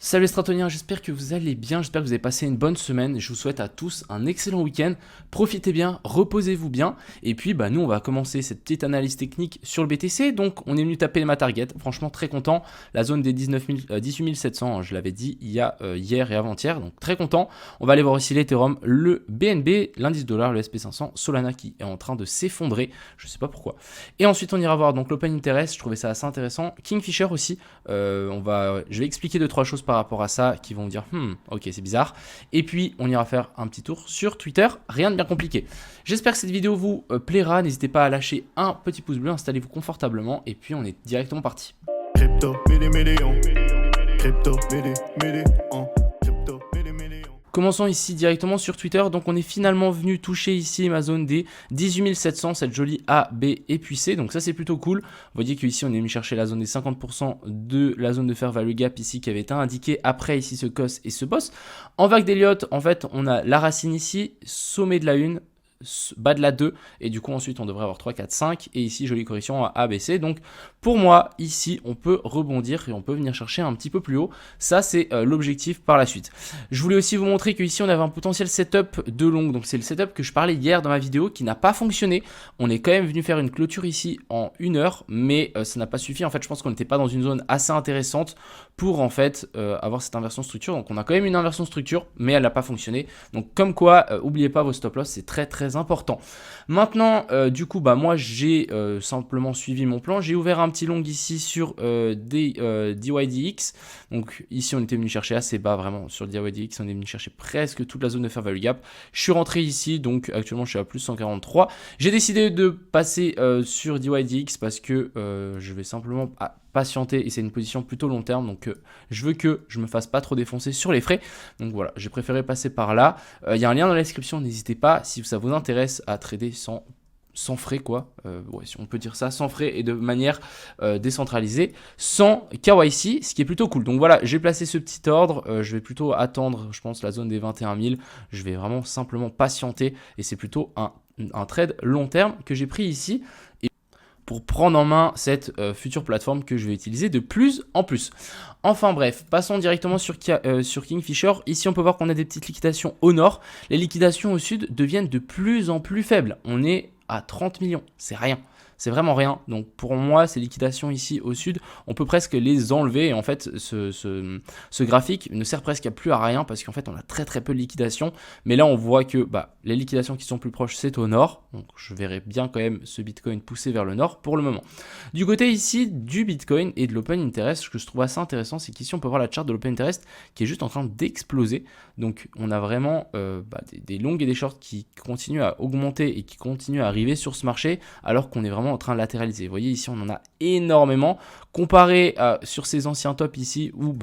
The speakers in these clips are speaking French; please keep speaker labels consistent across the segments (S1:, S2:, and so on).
S1: Salut les stratoniens, j'espère que vous allez bien, j'espère que vous avez passé une bonne semaine. Je vous souhaite à tous un excellent week-end. Profitez bien, reposez-vous bien. Et puis nous on va commencer cette petite analyse technique sur le BTC. Donc on est venu taper ma target, franchement très content. La zone des 18 700, je l'avais dit il y a hier et avant-hier, donc très content. On va aller voir aussi l'Ethereum, le BNB, l'indice dollar, le SP500, Solana qui est en train de s'effondrer, je sais pas pourquoi. Et ensuite on ira voir donc l'Open Interest, je trouvais ça assez intéressant. Kingfisher aussi, je vais expliquer 2-3 choses par rapport à ça qui vont vous dire ok c'est bizarre, et puis on ira faire un petit tour sur Twitter, rien de bien compliqué. J'espère que cette vidéo vous plaira, n'hésitez pas à lâcher un petit pouce bleu, installez-vous confortablement et puis on est directement parti.
S2: Crypto, million. Crypto, million.
S1: Commençons ici directement sur Twitter. Donc on est finalement venu toucher ici ma zone des 18 700, cette jolie A, B et puis C. Donc ça c'est plutôt cool. Vous voyez qu'ici on est venu chercher la zone des 50% de la zone de fair value gap ici qui avait été indiquée après ici ce COS et ce boss. En vague d'Elliott, en fait on a la racine ici, sommet de la 1, bas de la 2, et du coup ensuite on devrait avoir 3, 4, 5, et ici jolie correction à ABC. Donc pour moi ici on peut rebondir et on peut venir chercher un petit peu plus haut. Ça c'est l'objectif par la suite. Je voulais aussi vous montrer qu'ici on avait un potentiel setup de long, donc c'est le setup que je parlais hier dans ma vidéo qui n'a pas fonctionné. On est quand même venu faire une clôture ici en 1 heure, mais ça n'a pas suffi. En fait je pense qu'on n'était pas dans une zone assez intéressante pour en fait avoir cette inversion structure. Donc on a quand même une inversion structure, mais elle n'a pas fonctionné. Donc comme quoi, oubliez pas vos stop loss, c'est très important. Maintenant, du coup, moi j'ai simplement suivi mon plan. J'ai ouvert un petit long ici sur DYDX. Donc ici, on était venu chercher assez bas, vraiment sur DYDX. On est venu chercher presque toute la zone de fair value gap. Je suis rentré ici, donc actuellement je suis à plus 143. J'ai décidé de passer sur DYDX parce que je vais simplement patienter et c'est une position plutôt long terme, donc je veux que je me fasse pas trop défoncer sur les frais. Donc voilà, j'ai préféré passer par là. Il y a un lien dans la description, n'hésitez pas si ça vous intéresse à trader sans frais quoi, ouais, si on peut dire ça, sans frais et de manière décentralisée, sans KYC, ce qui est plutôt cool. Donc voilà, j'ai placé ce petit ordre, je vais plutôt attendre, je pense, la zone des 21 000, je vais vraiment simplement patienter et c'est plutôt un trade long terme que j'ai pris ici. Pour prendre en main cette future plateforme que je vais utiliser de plus en plus. Enfin bref, passons directement sur Kingfisher. Ici, on peut voir qu'on a des petites liquidations au nord. Les liquidations au sud deviennent de plus en plus faibles. On est à 30 millions, c'est rien. C'est vraiment rien. Donc pour moi, ces liquidations ici au sud, on peut presque les enlever. Et en fait, ce graphique ne sert presque plus à rien parce qu'en fait, on a très peu de liquidations. Mais là, on voit que les liquidations qui sont plus proches, c'est au nord. Donc je verrai bien quand même ce Bitcoin pousser vers le nord pour le moment. Du côté ici du Bitcoin et de l'Open Interest, ce que je trouve assez intéressant, c'est qu'ici, on peut voir la charte de l'Open Interest qui est juste en train d'exploser. Donc on a vraiment des longues et des shorts qui continuent à augmenter et qui continuent à arriver sur ce marché alors qu'on est vraiment en train de latéraliser. Vous voyez ici on en a énormément comparé sur ces anciens tops ici où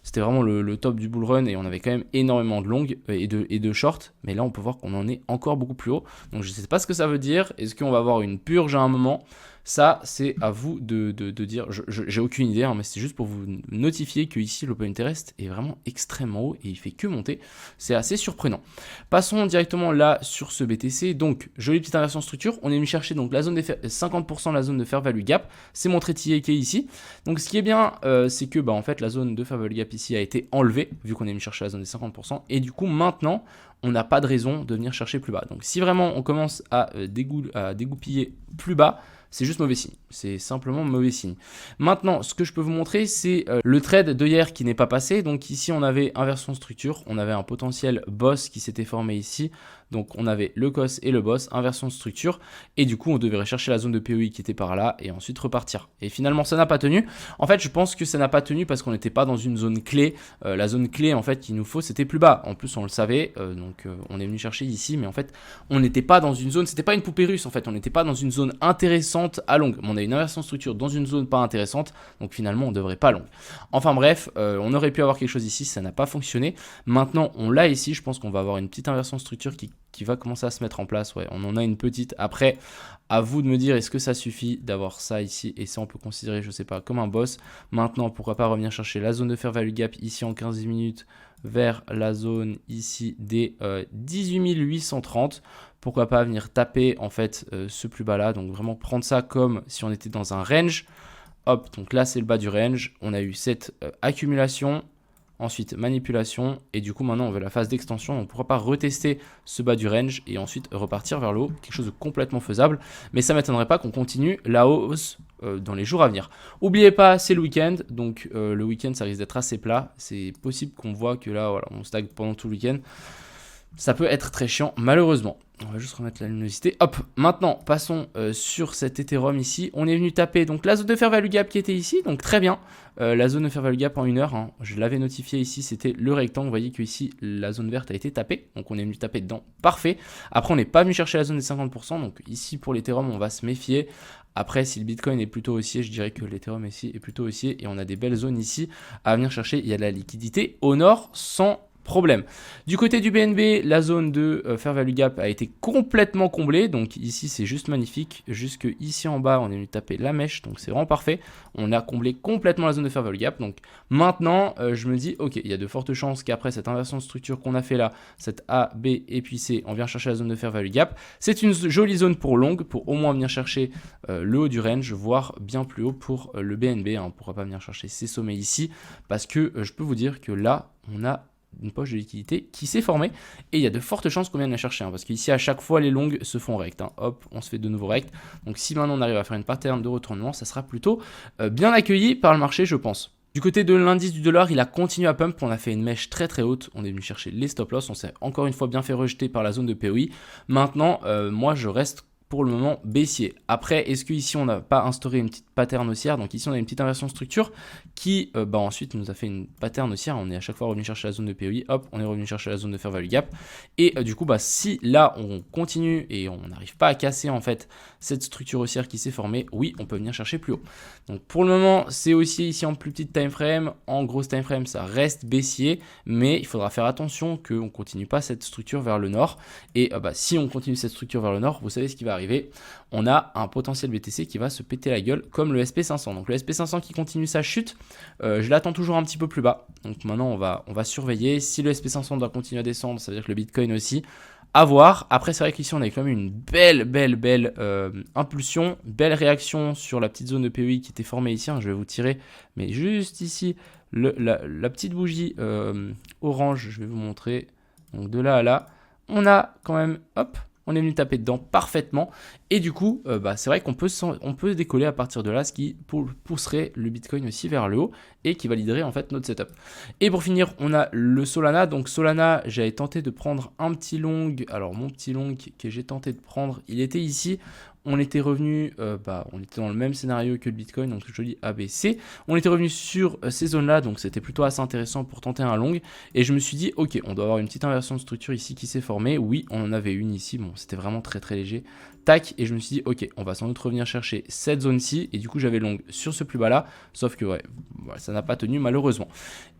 S1: c'était vraiment le top du bull run et on avait quand même énormément de longues et de shorts, mais là on peut voir qu'on en est encore beaucoup plus haut. Donc je ne sais pas ce que ça veut dire. Est-ce qu'on va avoir une purge à un moment? Ça, c'est à vous de dire. J'ai aucune idée, mais c'est juste pour vous notifier que ici l'Open Interest est vraiment extrêmement haut et il fait que monter. C'est assez surprenant. Passons directement là sur ce BTC. Donc, jolie petite inversion structure. On est venu chercher donc la zone des 50% de la zone de fair value gap. C'est mon trétillé qui est ici. Donc, ce qui est bien, c'est que en fait la zone de fair value gap ici a été enlevée vu qu'on est venu chercher la zone des 50%. Et du coup, maintenant, on n'a pas de raison de venir chercher plus bas. Donc, si vraiment on commence à dégoupiller plus bas, c'est juste mauvais signe, c'est simplement mauvais signe. Maintenant, ce que je peux vous montrer, c'est le trade de hier qui n'est pas passé. Donc ici, on avait inversion structure, on avait un potentiel boss qui s'était formé ici. Donc on avait le COS et le boss, inversion de structure. Et du coup, on devait rechercher la zone de POI qui était par là et ensuite repartir. Et finalement, ça n'a pas tenu. En fait, je pense que ça n'a pas tenu parce qu'on n'était pas dans une zone clé. La zone clé, en fait, qu'il nous faut, c'était plus bas. En plus, on le savait. Donc on est venu chercher ici. Mais en fait, on n'était pas dans une zone, c'était pas une poupée russe en fait. On n'était pas dans une zone intéressante à longue. On a une inversion de structure dans une zone pas intéressante. Donc finalement, on ne devrait pas longue. Enfin bref, on aurait pu avoir quelque chose ici. Ça n'a pas fonctionné. Maintenant, on l'a ici. Je pense qu'on va avoir une petite inversion de structure qui va commencer à se mettre en place. Ouais, on en a une petite. Après, à vous de me dire, est-ce que ça suffit d'avoir ça ici? Et ça, on peut considérer, je sais pas, comme un boss. Maintenant, pourquoi pas revenir chercher la zone de fair value gap ici en 15 minutes vers la zone ici des 18 830. Pourquoi pas venir taper en fait ce plus bas là. Donc vraiment prendre ça comme si on était dans un range. Hop, donc là c'est le bas du range. On a eu cette accumulation. ensuite manipulation, et du coup maintenant on veut la phase d'extension, on ne pourra pas retester ce bas du range et ensuite repartir vers le haut, quelque chose de complètement faisable, mais ça ne m'étonnerait pas qu'on continue la hausse dans les jours à venir. N'oubliez pas, c'est le week-end, donc le week-end ça risque d'être assez plat, c'est possible qu'on voit que là voilà, on stagne pendant tout le week-end. Ça peut être très chiant, malheureusement. On va juste remettre la luminosité. Hop, maintenant, passons sur cet Ethereum ici. On est venu taper donc la zone de fair value gap qui était ici, donc très bien. La zone de fair value gap en 1 heure, hein, je l'avais notifié ici, c'était le rectangle. Vous voyez que ici, la zone verte a été tapée, donc on est venu taper dedans, parfait. Après, on n'est pas venu chercher la zone des 50%, donc ici, pour l'Ethereum, on va se méfier. Après, si le Bitcoin est plutôt haussier, je dirais que l'Ethereum ici est plutôt haussier, et on a des belles zones ici à venir chercher. Il y a de la liquidité au nord sans problème. Du côté du BNB, la zone de fair value gap a été complètement comblée. Donc ici, c'est juste magnifique. Jusque ici en bas, on est venu taper la mèche. Donc c'est vraiment parfait. On a comblé complètement la zone de fair value gap. Donc maintenant, je me dis, ok, il y a de fortes chances qu'après cette inversion de structure qu'on a fait là, cette A, B et puis C, on vient chercher la zone de fair value gap. C'est une jolie zone pour longue, pour au moins venir chercher le haut du range, voire bien plus haut pour le BNB. On ne pourra pas venir chercher ces sommets ici, parce que je peux vous dire que là, on a une poche de liquidité qui s'est formée et il y a de fortes chances qu'on vienne la chercher, hein, parce qu'ici à chaque fois les longues se font rect, hein. Hop, on se fait de nouveau rect. Donc si maintenant on arrive à faire une pattern de retournement, ça sera plutôt bien accueilli par le marché, je pense. Du côté de l'indice du dollar, il a continué à pump, on a fait une mèche très très haute, on est venu chercher les stop loss, on s'est encore une fois bien fait rejeter par la zone de POI. Maintenant, moi je reste pour le moment baissier. Après, est-ce qu'ici on n'a pas instauré une petite pattern haussière? Donc ici on a une petite inversion de structure qui ensuite nous a fait une pattern haussière. On est à chaque fois revenu chercher la zone de POI, hop, on est revenu chercher la zone de fair value gap. Et du coup, si là on continue et on n'arrive pas à casser en fait cette structure haussière qui s'est formée, oui, on peut venir chercher plus haut. Donc pour le moment, c'est haussier ici en plus petite time frame, en grosse time frame, ça reste baissier, mais il faudra faire attention qu'on ne continue pas cette structure vers le nord. Et si on continue cette structure vers le nord, vous savez ce qui va arriver. On a un potentiel BTC qui va se péter la gueule comme le SP500. Donc le SP500 qui continue sa chute, je l'attends toujours un petit peu plus bas. Donc maintenant on va surveiller. Si le SP500 doit continuer à descendre, ça veut dire que le Bitcoin aussi. À voir. Après c'est vrai qu'ici on a quand même une belle impulsion, belle réaction sur la petite zone de POI qui était formée ici, hein. Je vais vous tirer, mais juste ici la petite bougie orange, je vais vous montrer. Donc de là à là, on a quand même, hop, on est venu taper dedans parfaitement. Et du coup, c'est vrai qu'on peut décoller à partir de là, ce qui pousserait le Bitcoin aussi vers le haut et qui validerait en fait notre setup. Et pour finir, on a le Solana. Donc Solana, j'avais tenté de prendre un petit long. Alors mon petit long que j'ai tenté de prendre, il était ici. On était revenu, on était dans le même scénario que le Bitcoin, donc joli ABC. On était revenu sur ces zones-là, donc c'était plutôt assez intéressant pour tenter un long. Et je me suis dit, ok, on doit avoir une petite inversion de structure ici qui s'est formée. Oui, on en avait une ici, bon, c'était vraiment très très léger. Tac, et je me suis dit, ok, on va sans doute revenir chercher cette zone-ci. Et du coup, j'avais long sur ce plus bas-là, sauf que ouais, voilà, ça n'a pas tenu malheureusement.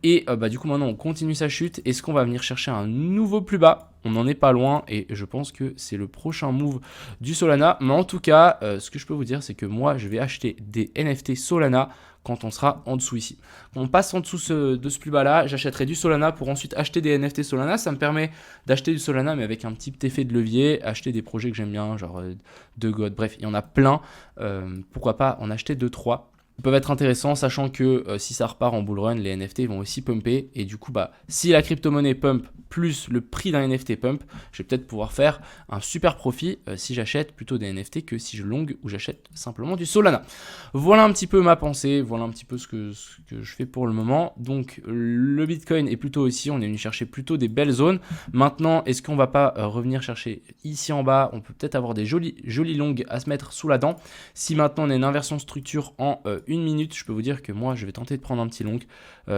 S1: Et du coup, maintenant, on continue sa chute. Est-ce qu'on va venir chercher un nouveau plus bas? On n'en est pas loin et je pense que c'est le prochain move du Solana. Mais en tout cas, ce que je peux vous dire, c'est que moi, je vais acheter des NFT Solana quand on sera en dessous ici. Quand on passe en dessous de ce plus bas là, j'achèterai du Solana pour ensuite acheter des NFT Solana. Ça me permet d'acheter du Solana mais avec un petit effet de levier, acheter des projets que j'aime bien, genre de God, bref, il y en a plein. Pourquoi pas en acheter 2-3 peuvent être intéressants, sachant que si ça repart en bull run, les NFT vont aussi pumper. Et du coup, si la crypto-monnaie pump plus le prix d'un NFT pump, je vais peut-être pouvoir faire un super profit si j'achète plutôt des NFT que si je long ou j'achète simplement du Solana. Voilà un petit peu ma pensée, voilà un petit peu ce que je fais pour le moment. Donc le Bitcoin est plutôt ici, on est venu chercher plutôt des belles zones. Maintenant, est-ce qu'on va pas revenir chercher ici en bas? On peut peut-être avoir des jolies longues à se mettre sous la dent. Si maintenant on a une inversion de structure en 1 minute, je peux vous dire que moi je vais tenter de prendre un petit long,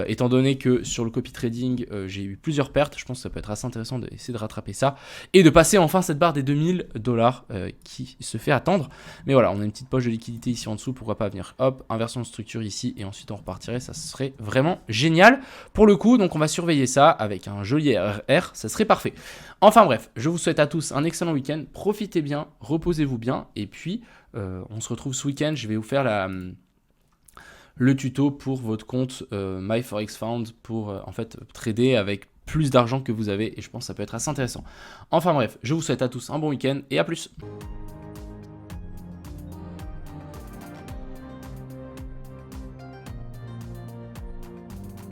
S1: étant donné que sur le copy trading j'ai eu plusieurs pertes. Je pense que ça peut être assez intéressant d'essayer de rattraper ça et de passer enfin cette barre des $2000 qui se fait attendre. Mais voilà, on a une petite poche de liquidité ici en dessous, pourquoi pas venir, hop, inversion de structure ici et ensuite on repartirait, ça serait vraiment génial pour le coup. Donc on va surveiller ça avec un joli RR, ça serait parfait. Enfin bref, je vous souhaite à tous un excellent week-end, profitez bien, reposez-vous bien et puis on se retrouve ce week-end. Je vais vous faire le tuto pour votre compte MyForexFound pour en fait trader avec plus d'argent que vous avez et je pense que ça peut être assez intéressant. Enfin bref, je vous souhaite à tous un bon week-end et à plus.